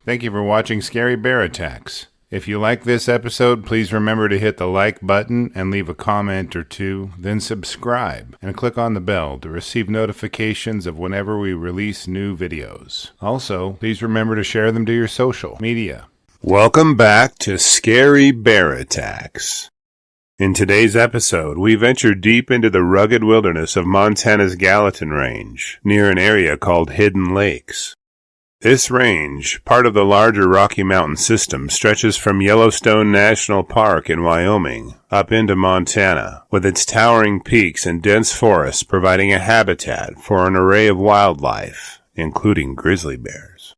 Thank you for watching Scary Bear Attacks. If you like this episode, please remember to hit the like button and leave a comment or two, then subscribe and click on the bell to receive notifications of whenever we release new videos. Also, please remember to share them to your social media. Welcome back to Scary Bear Attacks. In today's episode, we venture deep into the rugged wilderness of Montana's Gallatin Range, near an area called Hidden Lakes. This range, part of the larger Rocky Mountain system, stretches from Yellowstone National Park in Wyoming up into Montana, with its towering peaks and dense forests providing a habitat for an array of wildlife, including grizzly bears.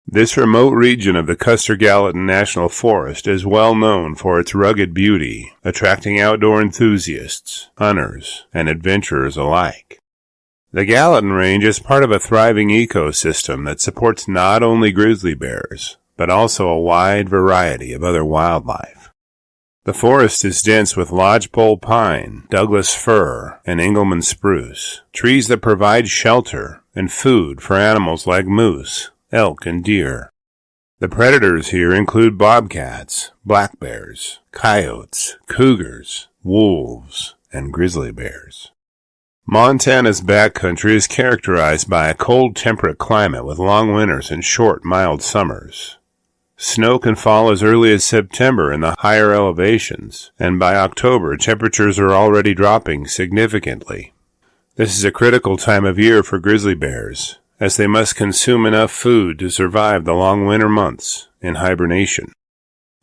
This remote region of the Custer-Gallatin National Forest is well known for its rugged beauty, attracting outdoor enthusiasts, hunters, and adventurers alike. The Gallatin Range is part of a thriving ecosystem that supports not only grizzly bears, but also a wide variety of other wildlife. The forest is dense with lodgepole pine, Douglas fir, and Engelmann spruce, trees that provide shelter and food for animals like moose, elk, and deer. The predators here include bobcats, black bears, coyotes, cougars, wolves, and grizzly bears. Montana's backcountry is characterized by a cold, temperate climate with long winters and short, mild summers. Snow can fall as early as September in the higher elevations, and by October, temperatures are already dropping significantly. This is a critical time of year for grizzly bears, as they must consume enough food to survive the long winter months in hibernation.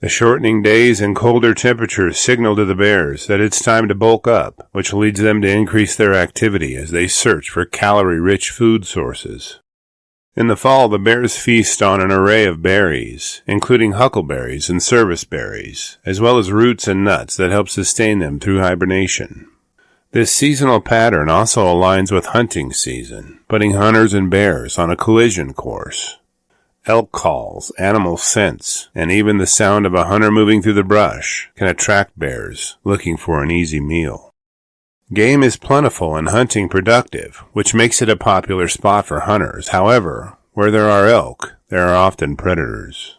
The shortening days and colder temperatures signal to the bears that it's time to bulk up, which leads them to increase their activity as they search for calorie-rich food sources. In the fall, the bears feast on an array of berries, including huckleberries and service berries, as well as roots and nuts that help sustain them through hibernation. This seasonal pattern also aligns with hunting season, putting hunters and bears on a collision course. Elk calls, animal scents, and even the sound of a hunter moving through the brush can attract bears looking for an easy meal. Game is plentiful and hunting productive, which makes it a popular spot for hunters. However, where there are elk, there are often predators.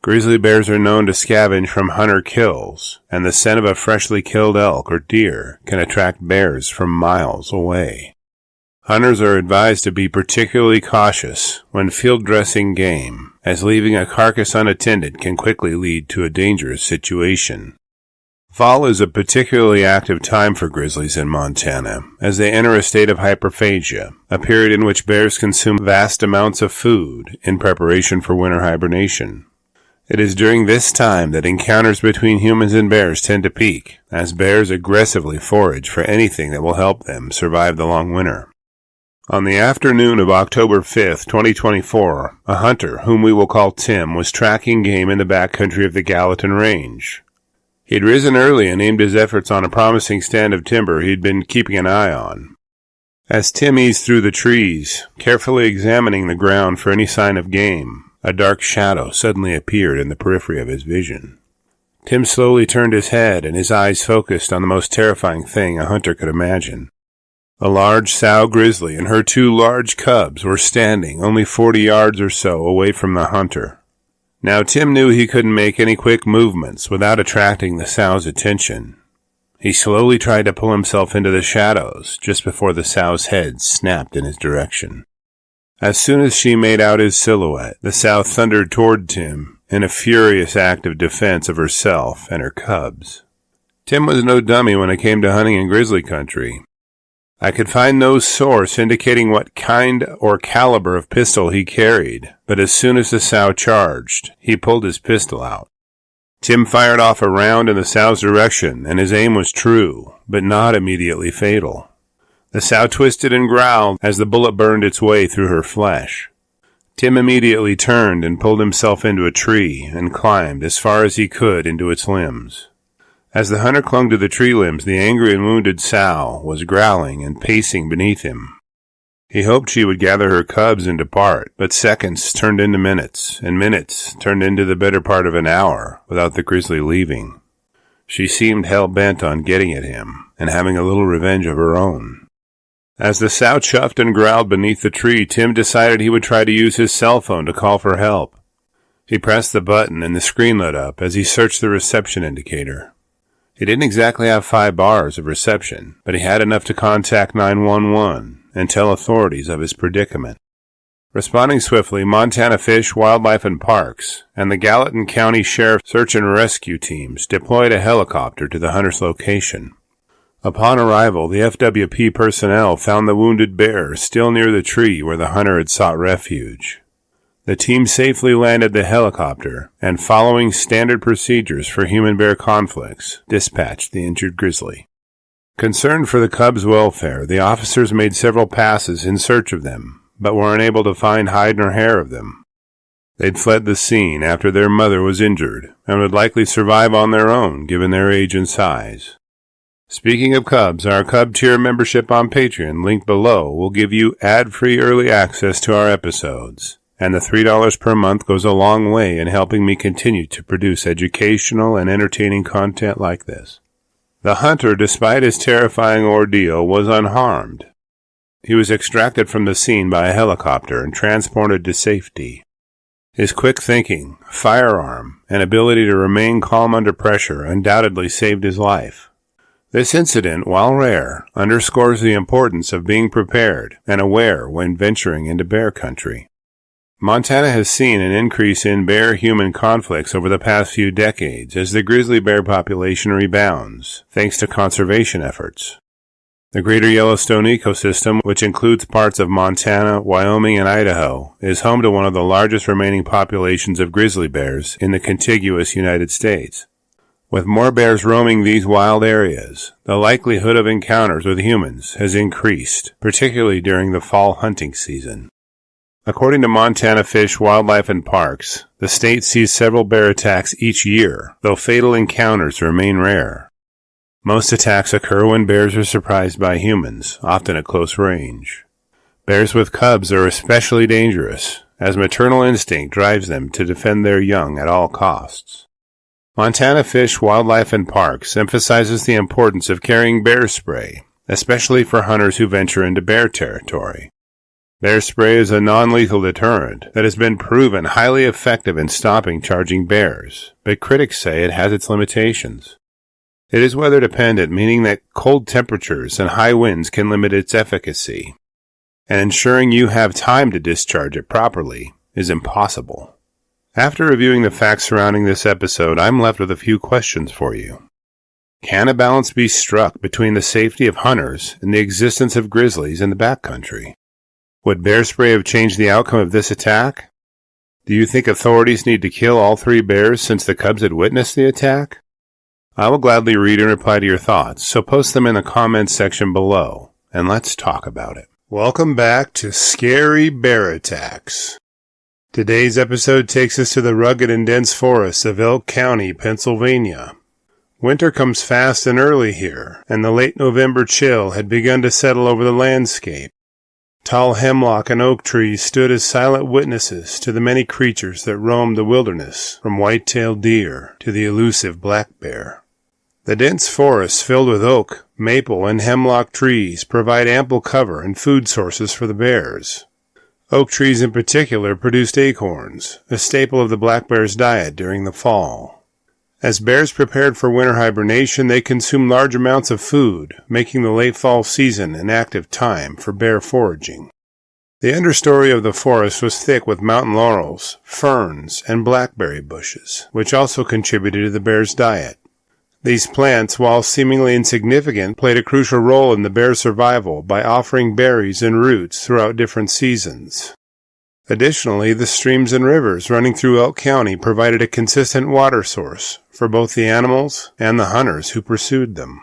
Grizzly bears are known to scavenge from hunter kills, and the scent of a freshly killed elk or deer can attract bears from miles away. Hunters are advised to be particularly cautious when field dressing game, as leaving a carcass unattended can quickly lead to a dangerous situation. Fall is a particularly active time for grizzlies in Montana, as they enter a state of hyperphagia, a period in which bears consume vast amounts of food in preparation for winter hibernation. It is during this time that encounters between humans and bears tend to peak, as bears aggressively forage for anything that will help them survive the long winter. On the afternoon of October 5th, 2024, a hunter, whom we will call Tim, was tracking game in the backcountry of the Gallatin Range. He had risen early and aimed his efforts on a promising stand of timber he'd been keeping an eye on. As Tim eased through the trees, carefully examining the ground for any sign of game, a dark shadow suddenly appeared in the periphery of his vision. Tim slowly turned his head, and his eyes focused on the most terrifying thing a hunter could imagine. A large sow grizzly and her two large cubs were standing only 40 yards or so away from the hunter. Now Tim knew he couldn't make any quick movements without attracting the sow's attention. He slowly tried to pull himself into the shadows just before the sow's head snapped in his direction. As soon as she made out his silhouette, the sow thundered toward Tim in a furious act of defense of herself and her cubs. Tim was no dummy when it came to hunting in grizzly country. I could find no source indicating what kind or caliber of pistol he carried, but as soon as the sow charged, he pulled his pistol out. Tim fired off a round in the sow's direction, and his aim was true, but not immediately fatal. The sow twisted and growled as the bullet burned its way through her flesh. Tim immediately turned and pulled himself into a tree and climbed as far as he could into its limbs. As the hunter clung to the tree limbs, the angry and wounded sow was growling and pacing beneath him. He hoped she would gather her cubs and depart, but seconds turned into minutes, and minutes turned into the better part of an hour without the grizzly leaving. She seemed hell-bent on getting at him and having a little revenge of her own. As the sow chuffed and growled beneath the tree, Tim decided he would try to use his cell phone to call for help. He pressed the button and the screen lit up as he searched the reception indicator. He didn't exactly have 5 bars of reception, but he had enough to contact 911 and tell authorities of his predicament. Responding swiftly, Montana Fish, Wildlife and Parks and the Gallatin County Sheriff Search and Rescue teams deployed a helicopter to the hunter's location. Upon arrival, the FWP personnel found the wounded bear still near the tree where the hunter had sought refuge. The team safely landed the helicopter and, following standard procedures for human-bear conflicts, dispatched the injured grizzly. Concerned for the cub's welfare, the officers made several passes in search of them, but were unable to find hide nor hair of them. They'd fled the scene after their mother was injured and would likely survive on their own given their age and size. Speaking of cubs, our Cub Tier membership on Patreon, linked below, will give you ad-free early access to our episodes, and the $3 per month goes a long way in helping me continue to produce educational and entertaining content like this. The hunter, despite his terrifying ordeal, was unharmed. He was extracted from the scene by a helicopter and transported to safety. His quick thinking, firearm, and ability to remain calm under pressure undoubtedly saved his life. This incident, while rare, underscores the importance of being prepared and aware when venturing into bear country. Montana has seen an increase in bear-human conflicts over the past few decades as the grizzly bear population rebounds, thanks to conservation efforts. The greater Yellowstone ecosystem, which includes parts of Montana, Wyoming, and Idaho, is home to one of the largest remaining populations of grizzly bears in the contiguous United States. With more bears roaming these wild areas, the likelihood of encounters with humans has increased, particularly during the fall hunting season. According to Montana Fish, Wildlife and Parks, the state sees several bear attacks each year, though fatal encounters remain rare. Most attacks occur when bears are surprised by humans, often at close range. Bears with cubs are especially dangerous, as maternal instinct drives them to defend their young at all costs. Montana Fish, Wildlife and Parks emphasizes the importance of carrying bear spray, especially for hunters who venture into bear territory. Bear spray is a non-lethal deterrent that has been proven highly effective in stopping charging bears, but critics say it has its limitations. It is weather dependent, meaning that cold temperatures and high winds can limit its efficacy, and ensuring you have time to discharge it properly is impossible. After reviewing the facts surrounding this episode, I'm left with a few questions for you. Can a balance be struck between the safety of hunters and the existence of grizzlies in the backcountry? Would bear spray have changed the outcome of this attack? Do you think authorities need to kill all 3 bears since the cubs had witnessed the attack? I will gladly read and reply to your thoughts, so post them in the comments section below, and let's talk about it. Welcome back to Scary Bear Attacks. Today's episode takes us to the rugged and dense forests of Elk County, Pennsylvania. Winter comes fast and early here, and the late November chill had begun to settle over the landscape. Tall hemlock and oak trees stood as silent witnesses to the many creatures that roamed the wilderness, from white-tailed deer to the elusive black bear. The dense forests filled with oak, maple, and hemlock trees provide ample cover and food sources for the bears. Oak trees in particular produced acorns, a staple of the black bear's diet during the fall. As bears prepared for winter hibernation, they consumed large amounts of food, making the late fall season an active time for bear foraging. The understory of the forest was thick with mountain laurels, ferns, and blackberry bushes, which also contributed to the bear's diet. These plants, while seemingly insignificant, played a crucial role in the bear's survival by offering berries and roots throughout different seasons. Additionally, the streams and rivers running through Elk County provided a consistent water source for both the animals and the hunters who pursued them.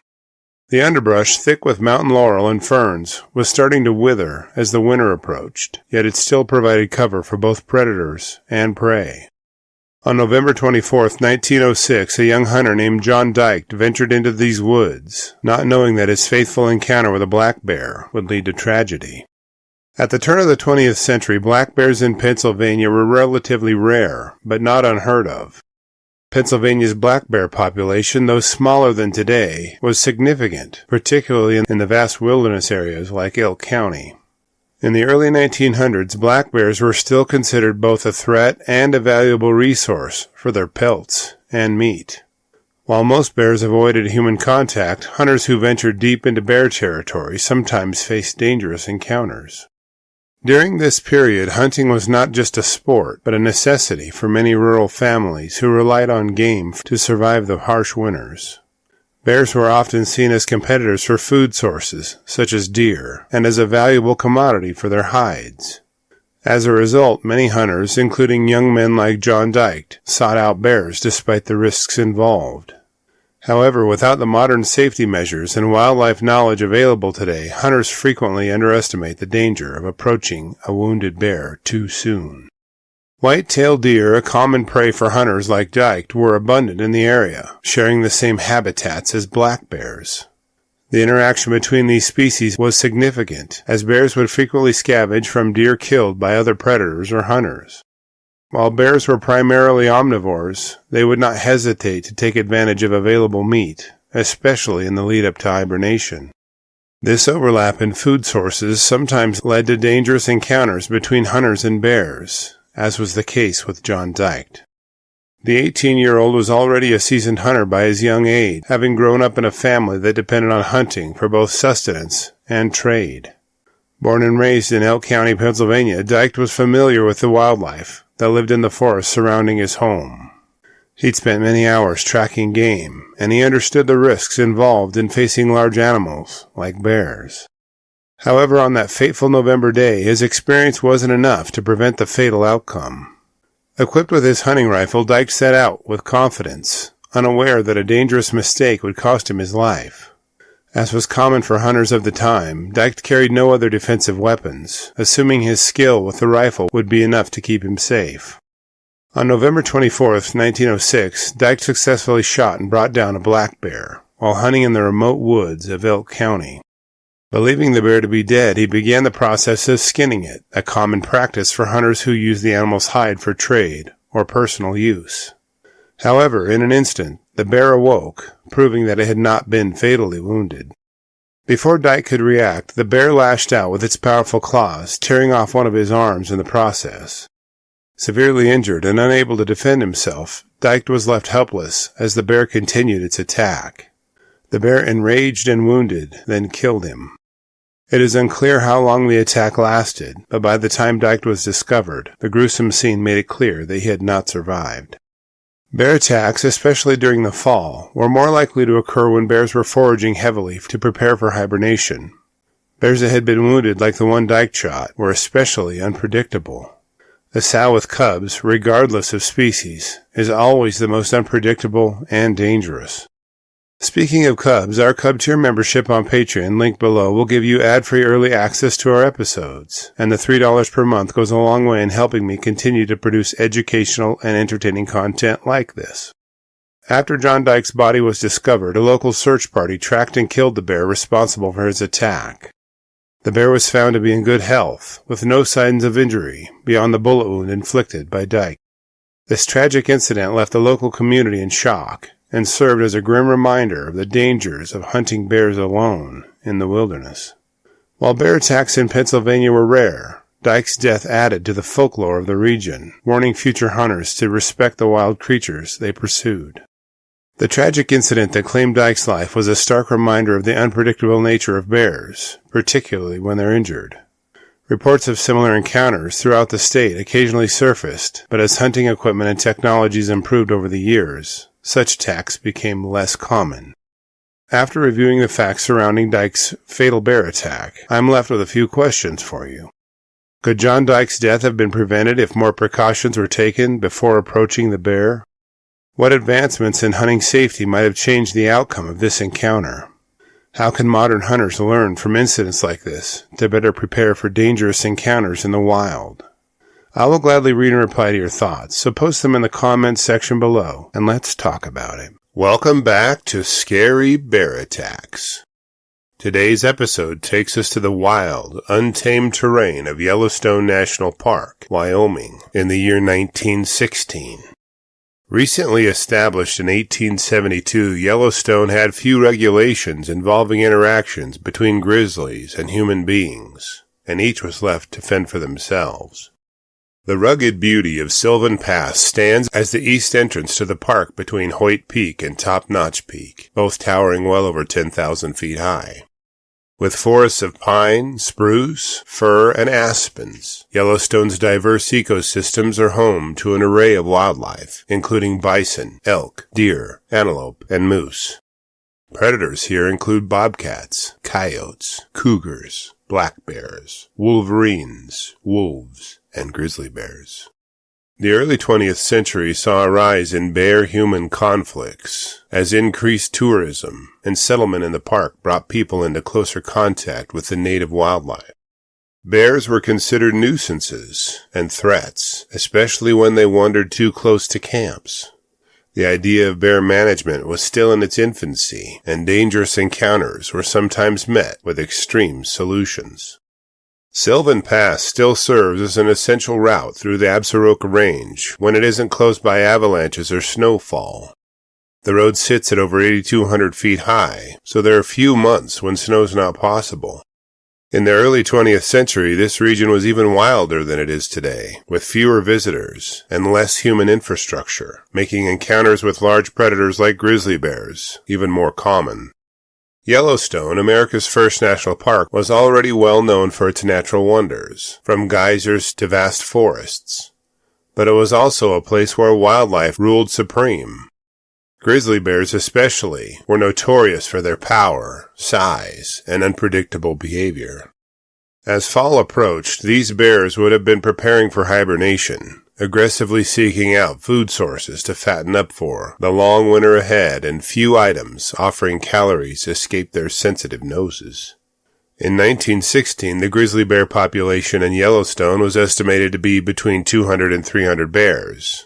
The underbrush, thick with mountain laurel and ferns, was starting to wither as the winter approached, yet it still provided cover for both predators and prey. On November 24, 1906, a young hunter named John Dyke ventured into these woods, not knowing that his faithful encounter with a black bear would lead to tragedy. At the turn of the 20th century, black bears in Pennsylvania were relatively rare, but not unheard of. Pennsylvania's black bear population, though smaller than today, was significant, particularly in the vast wilderness areas like Elk County. In the early 1900s, black bears were still considered both a threat and a valuable resource for their pelts and meat. While most bears avoided human contact, hunters who ventured deep into bear territory sometimes faced dangerous encounters. During this period, hunting was not just a sport, but a necessity for many rural families who relied on game to survive the harsh winters. Bears were often seen as competitors for food sources, such as deer, and as a valuable commodity for their hides. As a result, many hunters, including young men like John Dyke, sought out bears despite the risks involved. However, without the modern safety measures and wildlife knowledge available today, hunters frequently underestimate the danger of approaching a wounded bear too soon. White-tailed deer, a common prey for hunters like Dyke, were abundant in the area, sharing the same habitats as black bears. The interaction between these species was significant, as bears would frequently scavenge from deer killed by other predators or hunters. While bears were primarily omnivores, they would not hesitate to take advantage of available meat, especially in the lead-up to hibernation. This overlap in food sources sometimes led to dangerous encounters between hunters and bears, as was the case with John Dyke. The 18-year-old was already a seasoned hunter by his young age, having grown up in a family that depended on hunting for both sustenance and trade. Born and raised in Elk County, Pennsylvania, Dyke was familiar with the wildlife that lived in the forest surrounding his home. He'd spent many hours tracking game, and he understood the risks involved in facing large animals like bears. However, on that fateful November day, his experience wasn't enough to prevent the fatal outcome. Equipped with his hunting rifle, Dyke set out with confidence, unaware that a dangerous mistake would cost him his life. As was common for hunters of the time, Dyke carried no other defensive weapons, assuming his skill with the rifle would be enough to keep him safe. On November 24, 1906, Dyke successfully shot and brought down a black bear while hunting in the remote woods of Elk County. Believing the bear to be dead, he began the process of skinning it, a common practice for hunters who use the animal's hide for trade or personal use. However, in an instant, the bear awoke, proving that it had not been fatally wounded. Before Dyke could react, the bear lashed out with its powerful claws, tearing off one of his arms in the process. Severely injured and unable to defend himself, Dyke was left helpless as the bear continued its attack. The bear, enraged and wounded, then killed him. It is unclear how long the attack lasted, but by the time Dyke was discovered, the gruesome scene made it clear that he had not survived. Bear attacks, especially during the fall, were more likely to occur when bears were foraging heavily to prepare for hibernation. Bears that had been wounded, like the one Dyke shot, were especially unpredictable. A sow with cubs, regardless of species, is always the most unpredictable and dangerous. Speaking of cubs, our Cub Tier membership on Patreon, linked below, will give you ad-free early access to our episodes, and the $3 per month goes a long way in helping me continue to produce educational and entertaining content like this. After John Dyke's body was discovered, a local search party tracked and killed the bear responsible for his attack. The bear was found to be in good health, with no signs of injury beyond the bullet wound inflicted by Dyke. This tragic incident left the local community in shock, and served as a grim reminder of the dangers of hunting bears alone in the wilderness. While bear attacks in Pennsylvania were rare, Dyke's death added to the folklore of the region, warning future hunters to respect the wild creatures they pursued. The tragic incident that claimed Dyke's life was a stark reminder of the unpredictable nature of bears, particularly when they're injured. Reports of similar encounters throughout the state occasionally surfaced, but as hunting equipment and technologies improved over the years, such attacks became less common. After reviewing the facts surrounding Dyke's fatal bear attack, I'm left with a few questions for you. Could John Dyke's death have been prevented if more precautions were taken before approaching the bear? What advancements in hunting safety might have changed the outcome of this encounter? How can modern hunters learn from incidents like this to better prepare for dangerous encounters in the wild? I will gladly read and reply to your thoughts, so post them in the comments section below, and let's talk about it. Welcome back to Scary Bear Attacks. Today's episode takes us to the wild, untamed terrain of Yellowstone National Park, Wyoming, in the year 1916. Recently established in 1872, Yellowstone had few regulations involving interactions between grizzlies and human beings. and each was left to fend for themselves. The rugged beauty of Sylvan Pass stands as the east entrance to the park between Hoyt Peak and Top Notch Peak, both towering well over 10,000 feet high. With forests of pine, spruce, fir, and aspens, Yellowstone's diverse ecosystems are home to an array of wildlife, including bison, elk, deer, antelope, and moose. Predators here include bobcats, coyotes, cougars, black bears, wolverines, wolves, and grizzly bears. The early 20th century saw a rise in bear-human conflicts, as increased tourism and settlement in the park brought people into closer contact with the native wildlife. Bears were considered nuisances and threats, especially when they wandered too close to camps. The idea of bear management was still in its infancy, and dangerous encounters were sometimes met with extreme solutions. Sylvan Pass still serves as an essential route through the Gallatin Range when it isn't close by avalanches or snowfall. The road sits at over 8,200 feet high, so there are few months when snow's not possible. In the early 20th century, this region was even wilder than it is today, with fewer visitors and less human infrastructure, making encounters with large predators like grizzly bears even more common. Yellowstone, America's first national park, was already well known for its natural wonders, from geysers to vast forests. But it was also a place where wildlife ruled supreme. Grizzly bears especially were notorious for their power, size, and unpredictable behavior. As fall approached, these bears would have been preparing for hibernation, aggressively seeking out food sources to fatten up for the long winter ahead, and few items offering calories escaped their sensitive noses. In 1916, the grizzly bear population in Yellowstone was estimated to be between 200 and 300 bears.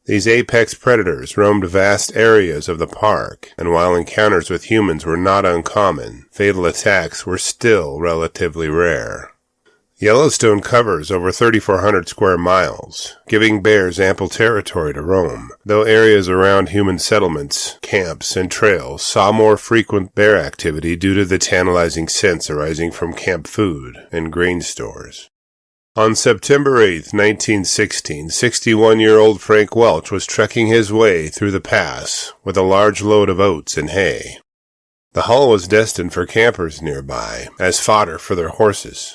These apex predators roamed vast areas of the park, and while encounters with humans were not uncommon, fatal attacks were still relatively rare. Yellowstone covers over 3,400 square miles, giving bears ample territory to roam, though areas around human settlements, camps, and trails saw more frequent bear activity due to the tantalizing scents arising from camp food and grain stores. On September 8, 1916, 61-year-old Frank Welch was trekking his way through the pass with a large load of oats and hay. The haul was destined for campers nearby, as fodder for their horses.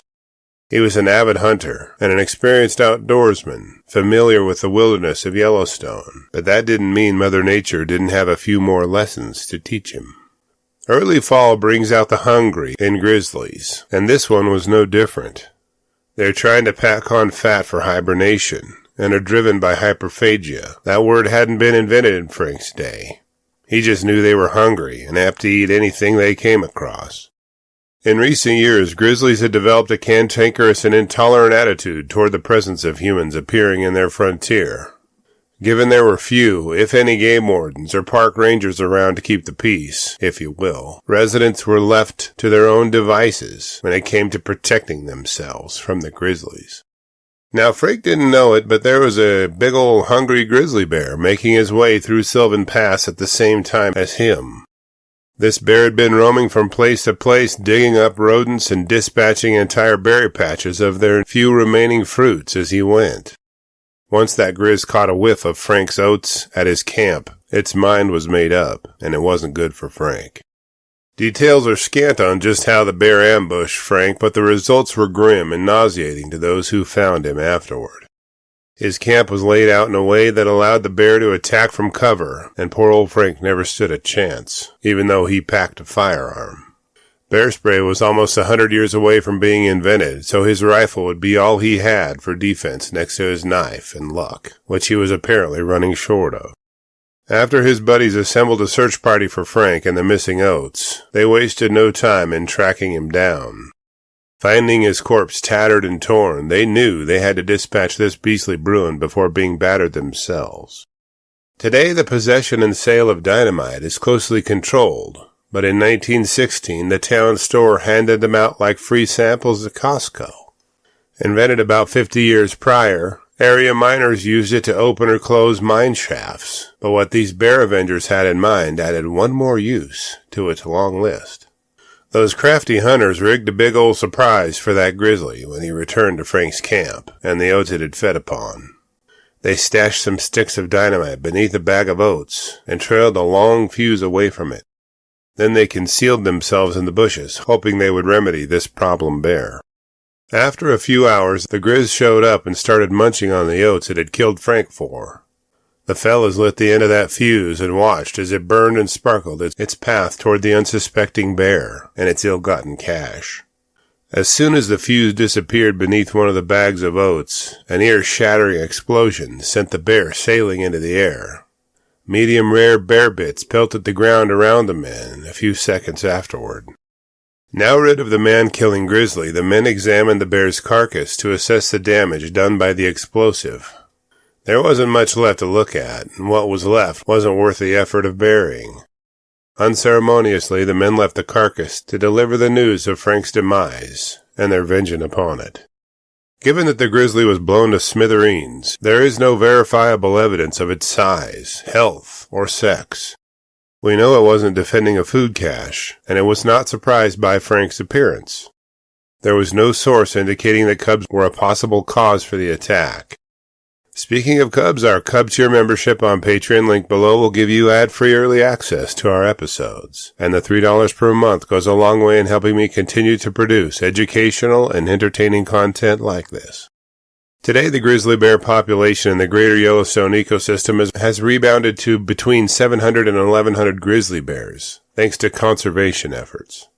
He was an avid hunter and an experienced outdoorsman, familiar with the wilderness of Yellowstone, but that didn't mean Mother Nature didn't have a few more lessons to teach him. Early fall brings out the hungry in grizzlies, and this one was no different. They're trying to pack on fat for hibernation, and are driven by hyperphagia. That word hadn't been invented in Frank's day. He just knew they were hungry and apt to eat anything they came across. In recent years, grizzlies had developed a cantankerous and intolerant attitude toward the presence of humans appearing in their frontier. Given there were few, if any, game wardens or park rangers around to keep the peace, if you will, residents were left to their own devices when it came to protecting themselves from the grizzlies. Now, Frank didn't know it, but there was a big old hungry grizzly bear making his way through Sylvan Pass at the same time as him. This bear had been roaming from place to place, digging up rodents and dispatching entire berry patches of their few remaining fruits as he went. Once that grizz caught a whiff of Frank's oats at his camp, its mind was made up, and it wasn't good for Frank. Details are scant on just how the bear ambushed Frank, but the results were grim and nauseating to those who found him afterward. His camp was laid out in a way that allowed the bear to attack from cover, and poor old Frank never stood a chance, even though he packed a firearm. Bear spray was almost 100 years away from being invented, so his rifle would be all he had for defense next to his knife and luck, which he was apparently running short of. After his buddies assembled a search party for Frank and the missing oats, they wasted no time in tracking him down. Finding his corpse tattered and torn, they knew they had to dispatch this beastly Bruin before being battered themselves. Today, the possession and sale of dynamite is closely controlled, but in 1916, the town store handed them out like free samples at Costco. Invented about 50 years prior, area miners used it to open or close mine shafts, but what these bear avengers had in mind added one more use to its long list. Those crafty hunters rigged a big old surprise for that grizzly when he returned to Frank's camp and the oats it had fed upon. They stashed some sticks of dynamite beneath a bag of oats and trailed a long fuse away from it. Then they concealed themselves in the bushes, hoping they would remedy this problem bear. After a few hours, the grizz showed up and started munching on the oats it had killed Frank for. The fellows lit the end of that fuse and watched as it burned and sparkled its path toward the unsuspecting bear and its ill-gotten cash. As soon as the fuse disappeared beneath one of the bags of oats, an ear-shattering explosion sent the bear sailing into the air. Medium-rare bear bits pelted the ground around the men a few seconds afterward. Now rid of the man-killing grizzly, the men examined the bear's carcass to assess the damage done by the explosive. There wasn't much left to look at, and what was left wasn't worth the effort of burying. Unceremoniously, the men left the carcass to deliver the news of Frank's demise and their vengeance upon it. Given that the grizzly was blown to smithereens, there is no verifiable evidence of its size, health, or sex. We know it wasn't defending a food cache, and it was not surprised by Frank's appearance. There was no source indicating that cubs were a possible cause for the attack. Speaking of Cubs, our Cub Tier membership on Patreon, link below, will give you ad-free early access to our episodes. And the $3 per month goes a long way in helping me continue to produce educational and entertaining content like this. Today, the grizzly bear population in the greater Yellowstone ecosystem has rebounded to between 700 and 1,100 grizzly bears, thanks to conservation efforts.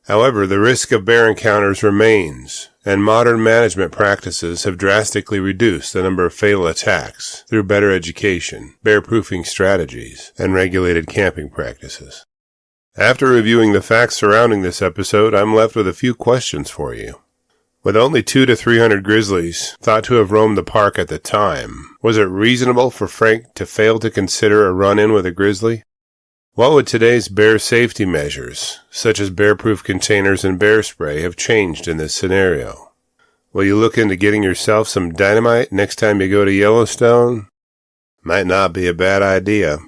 However, the risk of bear encounters remains, and modern management practices have drastically reduced the number of fatal attacks through better education, bear-proofing strategies, and regulated camping practices. After reviewing the facts surrounding this episode, I'm left with a few questions for you. With only 200 to 300 grizzlies thought to have roamed the park at the time, was it reasonable for Frank to fail to consider a run-in with a grizzly? What would today's bear safety measures, such as bear-proof containers and bear spray, have changed in this scenario? Will you look into getting yourself some dynamite next time you go to Yellowstone? Might not be a bad idea.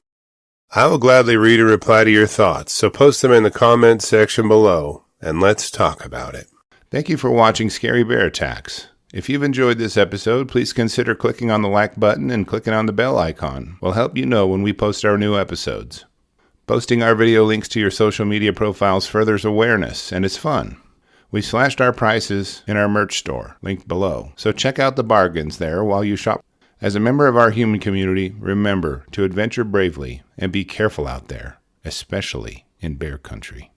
I will gladly read and reply to your thoughts, so post them in the comments section below, and let's talk about it. Thank you for watching Scary Bear Attacks. If you've enjoyed this episode, please consider clicking on the like button and clicking on the bell icon. We'll help you know when we post our new episodes. Posting our video links to your social media profiles furthers awareness, and it's fun. We slashed our prices in our merch store, linked below, so check out the bargains there while you shop. As a member of our human community, remember to adventure bravely and be careful out there, especially in bear country.